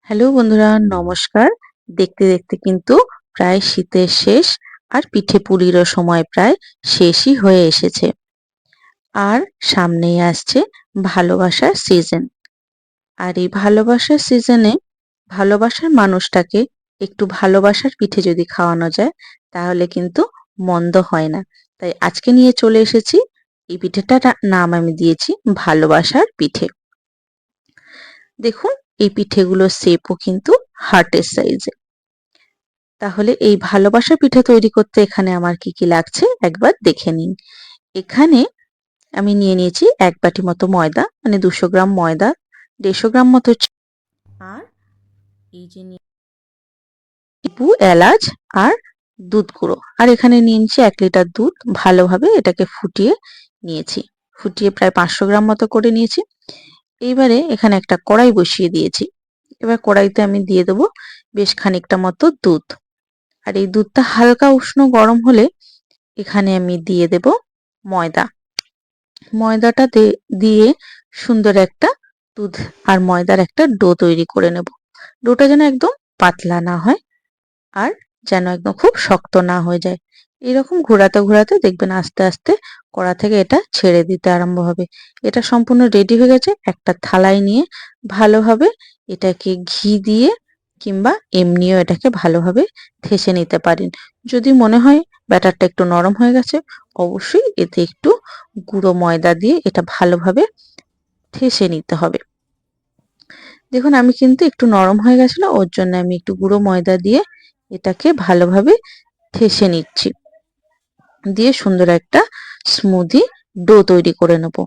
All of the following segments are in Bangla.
হ্যালো বন্ধুরা, নমস্কার। দেখতে দেখতে কিন্তু প্রায় শীতের শেষ আর পিঠে পুলিরও সময় প্রায় শেষই হয়ে এসেছে। আর সামনেই আসছে ভালোবাসার সিজন। আর এই ভালোবাসার সিজনে ভালোবাসার মানুষটাকে একটু ভালোবাসার পিঠে যদি খাওয়ানো যায় তাহলে কিন্তু মন্দ হয় না। তাই আজকে নিয়ে চলে এসেছি, এই পিঠেটার নাম আমি দিয়েছি ভালোবাসার পিঠে। দেখুন, এই পিঠেগুলোর শেপও কিন্তু হার্টের সাইজে। তাহলে এই ভালোবাসা পিঠা তৈরি করতে এখানে আমার কি কি লাগছে একবার দেখে নিন। এখানে আমি নিয়ে নিয়েছি 1 বাটি মতো ময়দা, মানে 200 গ্রাম ময়দা, 150 গ্রাম মতো আর এই যে লেবু, এলাচ আর দুধ গুঁড়ো। আর এখানে নিয়ে নিয়েছি 1 লিটার দুধ। ভালোভাবে এটাকে ফুটিয়ে নিয়েছি। ফুটিয়ে প্রায় 500 গ্রাম মতো করে নিয়েছি। এইবারে এখানে একটা কড়াই বসিয়ে দিয়েছি। এবার কড়াইতে আমি দিয়ে দেবো বেশ খানিকটা মতো দুধ। আর এই দুধটা হালকা উষ্ণ গরম হলে এখানে আমি দিয়ে দেব ময়দা। ময়দাটা দিয়ে সুন্দর একটা দুধ আর ময়দার একটা ডো তৈরি করে নেব। ডোটা যেন একদম পাতলা না হয় আর যেন একদম খুব শক্ত না হয়ে যায়। এরকম ঘোরাতে ঘোরাতে দেখবেন আস্তে আস্তে কড়া থেকে এটা ছেড়ে দিতে আরম্ভ হবে। এটা সম্পূর্ণ রেডি হয়ে গেছে। একটা থালায় নিয়ে ভালোভাবে এটাকে ঘি দিয়ে কিংবা এমনিও এটাকে ভালোভাবে ঠেসে নিতে পারেন। যদি মনে হয় ব্যাটারটা একটু নরম হয়ে গেছে, অবশ্যই এতে একটু গুঁড়ো ময়দা দিয়ে এটা ভালোভাবে ঠেসে নিতে হবে। দেখুন, আমি কিন্তু একটু নরম হয়ে গেছিল, ওর জন্য আমি একটু গুঁড়ো ময়দা দিয়ে এটাকে ভালোভাবে ঠেসে নিচ্ছি। দিয়ে সুন্দর একটা স্মুদি ডো তৈরি করে নেব।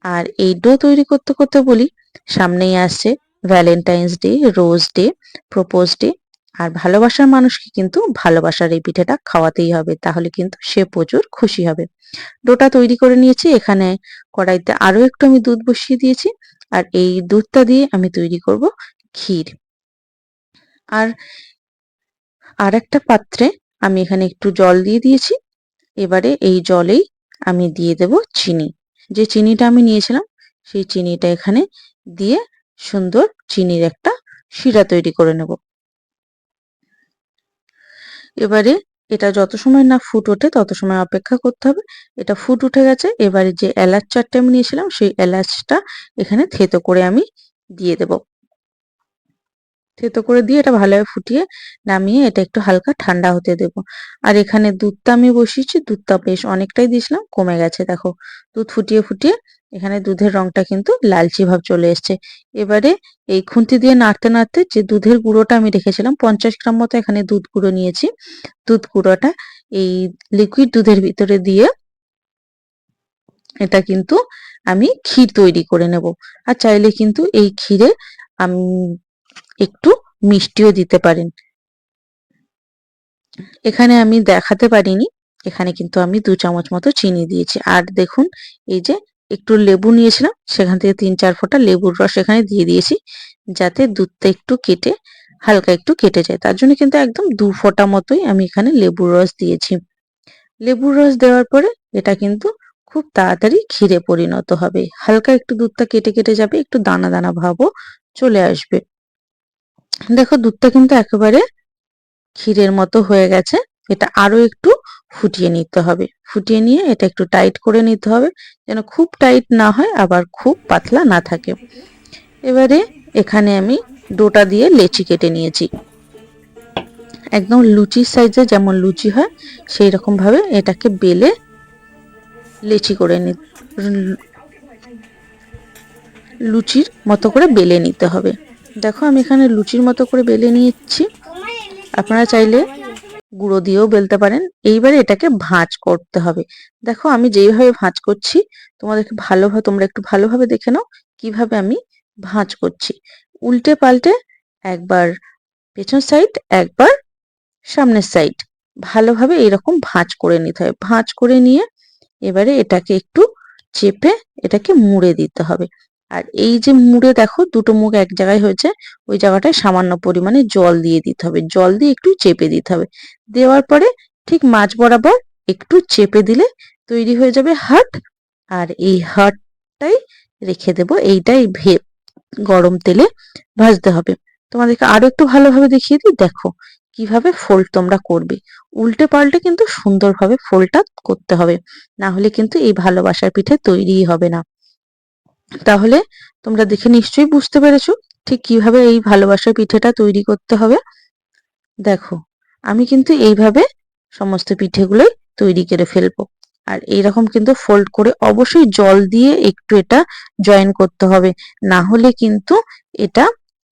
আর এই ডো তৈরি করতে করতে বলি, সামনেই আসছে Valentine's day, rose day, propose day. আর ভালোবাসার মানুষকে কিন্তু ভালোবাসার এই পিঠেটা খাওয়াতেই হবে, তাহলে কিন্তু সে প্রচুর খুশি হবে। ডোটা তৈরি করে নিয়েছি। এখানে কড়াইতে আরো একটু আমি দুধ বসিয়ে দিয়েছি। আর এই দুধটা দিয়ে আমি তৈরি করব ক্ষীর। আর আরেকটা পাত্রে আমি এখানে একটু জল দিয়ে দিয়েছি। এবারে এই জলেই আমি দিয়ে দেব চিনি। যে চিনিটা আমি নিয়েছিলাম সেই চিনিটা এখানে দিয়ে সুন্দর চিনির একটা শিরা তৈরি করে নেব। এবারে এটা যত সময় না ফুট ওঠে তত সময় অপেক্ষা করতে হবে। এটা ফুট উঠে গেছে। এবারে যে এলাচ চারটে আমি নিয়েছিলাম সেই এলাচটা এখানে থেতো করে আমি দিয়ে দেব। থেতো করে দিয়ে এটা ভালোভাবে ফুটিয়ে নামিয়ে এটা একটু হালকা ঠান্ডা হতে দেব। আর এখানে দুধটা আমি বসিয়েছি। দুধটা বেশ অনেকটাই দিয়েছিলাম, কমে গেছে দেখো। দুধ ফুটিয়ে ফুটিয়ে এখানে দুধের রংটা কিন্তু লালচে ভাব চলে এসছে। এবারে এই খুন্তি দিয়ে নাড়তে নাড়তে যে দুধের গুঁড়োটা আমি রেখেছিলাম 50 গ্রাম মতো এখানে দুধ গুঁড়ো নিয়েছি। দুধ গুঁড়োটা এই লিকুইড দুধের ভিতরে দিয়ে এটা কিন্তু আমি ক্ষীর তৈরি করে নেব। আর চাইলে কিন্তু এই ক্ষীরে আমি একটু মিষ্টিও দিতে পারেন। এখানে আমি দেখাতে পারিনি, এখানে কিন্তু আমি 2 চামচ মতো চিনি দিয়েছি। আর দেখুন, এই যে একটু লেবু নিয়েছিলাম সেখান থেকে 3-4 ফোঁটা লেবুর রস এখানে দিয়ে দিয়েছি, যাতে দুধটা একটু কেটে হালকা একটু কেটে যায়। তার জন্য কিন্তু একদম 2 ফোঁটা মতোই আমি এখানে লেবুর রস দিয়েছি। লেবুর রস দেওয়ার পরে এটা কিন্তু খুব তাড়াতাড়ি ক্ষীরে পরিণত হবে। হালকা একটু দুধটা কেটে কেটে যাবে, একটু দানা দানা ভাবও চলে আসবে। দেখো, দুধটা কিন্তু একেবারে ক্ষীরের মতো হয়ে গেছে। এটা আরো একটু ফুটিয়ে নিতে হবে। ফুটিয়ে নিয়ে এটা একটু টাইট করে নিতে হবে, যেন খুব টাইট না হয় আবার খুব পাতলা না থাকে। এবারে এখানে আমি ডোটা দিয়ে লেচি কেটে নিয়েছি। একদম লুচির সাইজে যেমন লুচি হয় সেই রকম ভাবে এটাকে বেলে লেচি করে লুচির মতো করে বেলে নিতে হবে। দেখো, আমি এখানে লুচির মতো করে বেলে নিচ্ছি। আপনারা চাইলে গুঁড়ো দিয়েও বেলতে পারেন। এইবারে এটাকে ভাঁজ করতে হবে। দেখো, আমি যেইভাবে ভাঁজ করছি তোমরা একটু ভালোভাবে দেখে নাও কিভাবে আমি ভাঁজ করছি। উল্টে পাল্টে একবার পেছন সাইড, একবার সামনের সাইড ভালোভাবে এরকম ভাঁজ করে নিতে হবে। ভাঁজ করে নিয়ে এবারে এটাকে একটু চেপে এটাকে মুড়ে দিতে হবে। আর এই যে মুড়ে দেখো দুটো মুখ এক জায়গায় হয়েছে, ওই জায়গাটায় সামান্য পরিমাণে জল দিয়ে দিতে হবে। জল দিয়ে একটু চেপে দিতে হবে। দেওয়ার পরে ঠিক মাঝ বরাবর একটু চেপে দিলে তৈরি হয়ে যাবে হার্ট। আর এই হার্টটাই রেখে দেব, এইটাই গরম তেলে ভাজতে হবে। তোমাদেরকে আরো একটু ভালোভাবে দেখিয়ে দিই। দেখো কিভাবে ফোল্ড তোমরা করবে। উল্টে পাল্টে কিন্তু সুন্দরভাবে ফোল্ডটা করতে হবে, না হলে কিন্তু এই ভালোবাসার পিঠে তৈরিই হবে না। তাহলে তোমরা দেখে নিশ্চয়ই বুঝতে পেরেছো ঠিক কিভাবে এই ভালোবাসার পিঠেটা তৈরি করতে হবে। দেখো আমি কিন্তু এইভাবে সমস্ত পিঠেগুলোই তৈরি করে ফেলবো। আর এইরকম কিন্তু ফোল্ড করে অবশ্যই জল দিয়ে একটু এটা জয়েন করতে হবে, না হলে কিন্তু এটা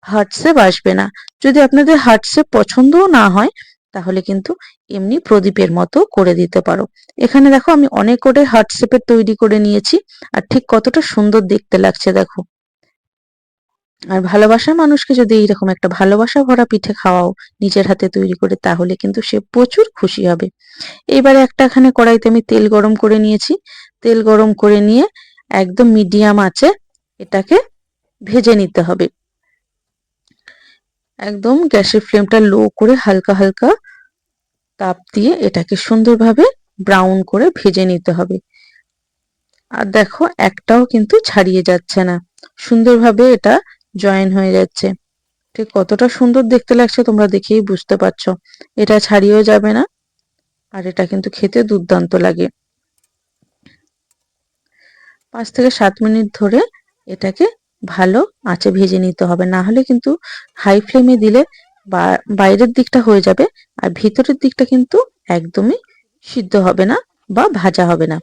হার্ট শেপ আসবে না। যদি আপনাদের হার্ট শেপ পছন্দও না হয় তাহলে কিন্তু এমনি প্রদীপের মতো করে দিতে পারো। এখানে দেখো আমি অনেক করে হার্ট শেপের তৈরি করে নিয়েছি, আর ঠিক কতটা সুন্দর দেখতে লাগছে দেখো। আর ভালোবাসার মানুষকে যদি এইরকম একটা ভালোবাসা ভরা পিঠে খাওয়াও নিজের হাতে তৈরি করে, তাহলে কিন্তু সে প্রচুর খুশি হবে। এবারে একটা এখানে কড়াইতে আমি তেল গরম করে নিয়েছি। তেল গরম করে নিয়ে একদম মিডিয়াম আঁচে এটাকে ভেজে নিতে হবে। একদম গ্যাসের ফ্লেমটা লো করে হালকা হালকা তাপ দিয়ে এটাকে সুন্দরভাবে ব্রাউন করে ভেজে নিতে হবে। আর দেখো একটাও কিন্তু ছাড়িয়ে যাচ্ছে না, সুন্দরভাবে এটা জয়েন হয়ে যাচ্ছে। ঠিক কতটা সুন্দর দেখতে লাগছে তোমরা দেখেই বুঝতে পারছো। এটা ছাড়িয়েও যাবে না, আর এটা কিন্তু খেতে দুর্দান্ত লাগে। 5 থেকে 7 মিনিট ধরে এটাকে ভালো আঁচে ভেজে নিতে হবে, না হলে কিন্তু হাই ফ্লেমে দিলে বাইরের দিকটা হয়ে যাবে আর ভিতরের দিকটা কিন্তু একদমই সিদ্ধ হবে না বা ভাজা হবে না।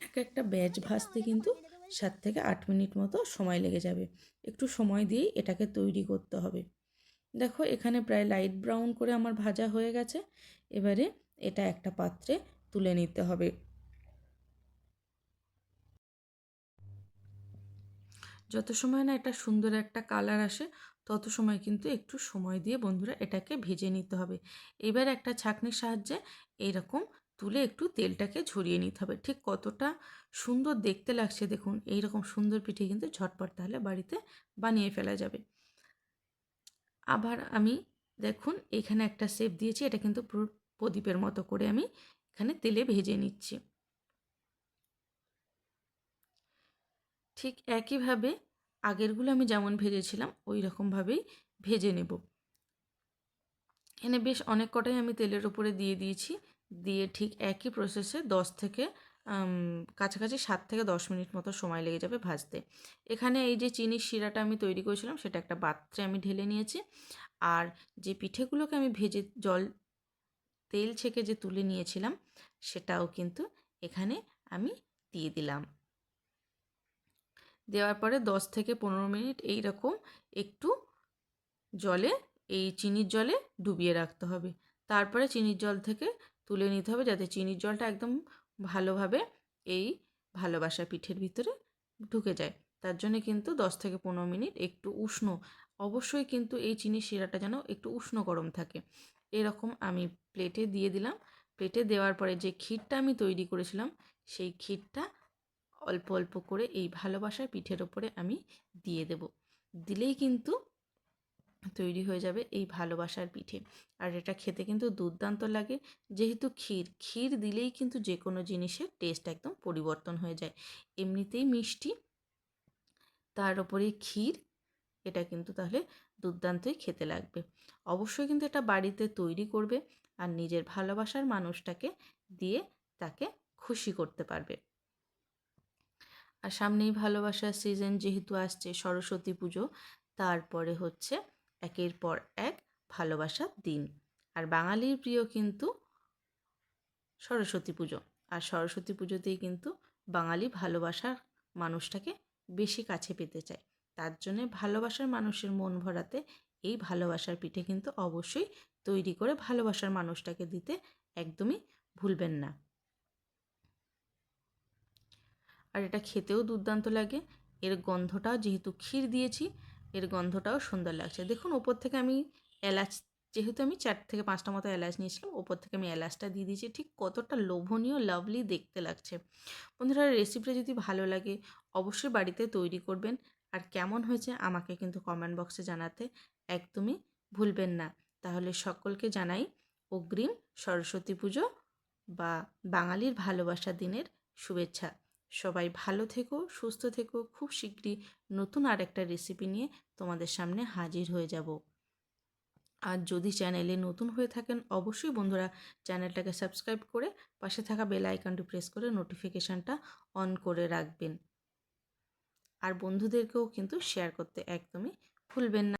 এক একটা ব্যাচ ভাজতে কিন্তু 7 থেকে 8 মিনিট মতো সময় লেগে যাবে। একটু সময় দিয়েই এটাকে তৈরি করতে হবে। দেখো এখানে প্রায় লাইট ব্রাউন করে আমার ভাজা হয়ে গেছে। এবারে এটা একটা পাত্রে তুলে নিতে হবে। যত সময় না একটা সুন্দর একটা কালার আসে তত সময় কিন্তু একটু সময় দিয়ে বন্ধুরা এটাকে ভেজে নিতে হবে। এবার একটা ছাঁকনির সাহায্যে এইরকম তুলে একটু তেলটাকে ঝরিয়ে নিতে হবে। ঠিক কতটা সুন্দর দেখতে লাগছে দেখুন। এইরকম সুন্দর পিঠে কিন্তু ঝটপট তাহলে বাড়িতে বানিয়ে ফেলা যাবে। আবার আমি দেখুন এখানে একটা শেপ দিয়েছি, এটা কিন্তু পুরো প্রদীপের মতো করে আমি এখানে তেলে ভেজে নিচ্ছি। ঠিক একইভাবে আগেরগুলো আমি যেমন ভেজেছিলাম ওই রকমভাবেই ভেজে নেব। এখানে বেশ অনেক কটাই আমি তেলের উপরে দিয়ে দিয়েছি। দিয়ে ঠিক একই প্রসেসে 10 থেকে কাছাকাছি 7 থেকে 10 মিনিট মতো সময় লেগে যাবে ভাজতে। এখানে এই যে চিনির শিরাটা আমি তৈরি করেছিলাম সেটা একটা পাত্রে আমি ঢেলে নিয়েছি। আর যে পিঠেগুলোকে আমি ভেজে তেল ছেঁকে যে তুলে নিয়েছিলাম সেটাও কিন্তু এখানে আমি দিয়ে দিলাম। দেওয়ার পরে 10 থেকে 15 মিনিট এই রকম একটু জলে চিনির জলে ডুবিয়ে রাখতে হবে। তারপরে চিনির জল থেকে তুলে নিতে হবে যাতে চিনির জলটা একদম ভালোভাবে এই ভালোবাসা পিঠের ভিতরে ঢুকে যায়। তার জন্যে কিন্তু 10 থেকে 15 মিনিট একটু উষ্ণ, অবশ্যই কিন্তু এই চিনির শিরাটা যেন একটু উষ্ণ গরম থাকে। এরকম আমি প্লেটে দিয়ে দিলাম। প্লেটে দেওয়ার পরে যে ক্ষীরটা আমি তৈরি করেছিলাম সেই ক্ষীরটা অল্প অল্প করে এই ভালোবাসার পিঠের ওপরে আমি দিয়ে দেব। দিলেই কিন্তু তৈরি হয়ে যাবে এই ভালোবাসার পিঠে। আর এটা খেতে কিন্তু দুর্দান্ত লাগে। যেহেতু ক্ষীর দিলেই কিন্তু যে কোনো জিনিসের টেস্ট একদম পরিবর্তন হয়ে যায়। এমনিতেই মিষ্টি, তার ওপরে ক্ষীর, এটা কিন্তু তাহলে দুর্দান্তই খেতে লাগবে। অবশ্যই কিন্তু এটা বাড়িতে তৈরি করবে আর নিজের ভালোবাসার মানুষটাকে দিয়ে তাকে খুশি করতে পারবে। আর সামনেই ভালোবাসার সিজন যেহেতু আসছে, সরস্বতী পুজো, তারপরে হচ্ছে একের পর এক ভালোবাসার দিন। আর বাঙালির প্রিয় কিন্তু সরস্বতী পুজো। আর সরস্বতী পুজোতেই কিন্তু বাঙালি ভালোবাসার মানুষটাকে বেশি কাছে পেতে চায়। তার জন্যে ভালোবাসার মানুষের মন ভরাতে এই ভালোবাসার পিঠে কিন্তু অবশ্যই তৈরি করে ভালোবাসার মানুষটাকে দিতে একদমই ভুলবেন না। আর এটা খেতেও দুর্দান্ত লাগে। এর গন্ধটাও যেহেতু ক্ষীর দিয়েছি, এর গন্ধটাও সুন্দর লাগছে। দেখুন ওপর থেকে আমি এলাচ, যেহেতু আমি 4 থেকে 5টা মতো এলাচ নিয়েছিলাম, ওপর থেকে আমি এলাচটা দিয়ে দিয়েছি। ঠিক কতটা লোভনীয় লাভলি দেখতে লাগছে। বন্ধুরা রেসিপিটা যদি ভালো লাগে অবশ্যই বাড়িতে তৈরি করবেন। আর কেমন হয়েছে আমাকে কিন্তু কমেন্ট বক্সে জানাতে একদমই ভুলবেন না। তাহলে সকলকে জানাই অগ্রিম সরস্বতী পুজো বা বাঙালির ভালোবাসা দিনের শুভেচ্ছা। সবাই ভালো থেকো, সুস্থ থেকো। খুব শীঘ্রই নতুন আরেকটা রেসিপি নিয়ে তোমাদের সামনে হাজির হয়ে যাব। আর যদি চ্যানেলে নতুন হয়ে থাকেন অবশ্যই বন্ধুরা চ্যানেলটাকে সাবস্ক্রাইব করে পাশে থাকা বেল আইকনটি প্রেস করে নোটিফিকেশানটা অন করে রাখবেন। আর বন্ধুদেরকেও কিন্তু শেয়ার করতে একদমই ভুলবেন না।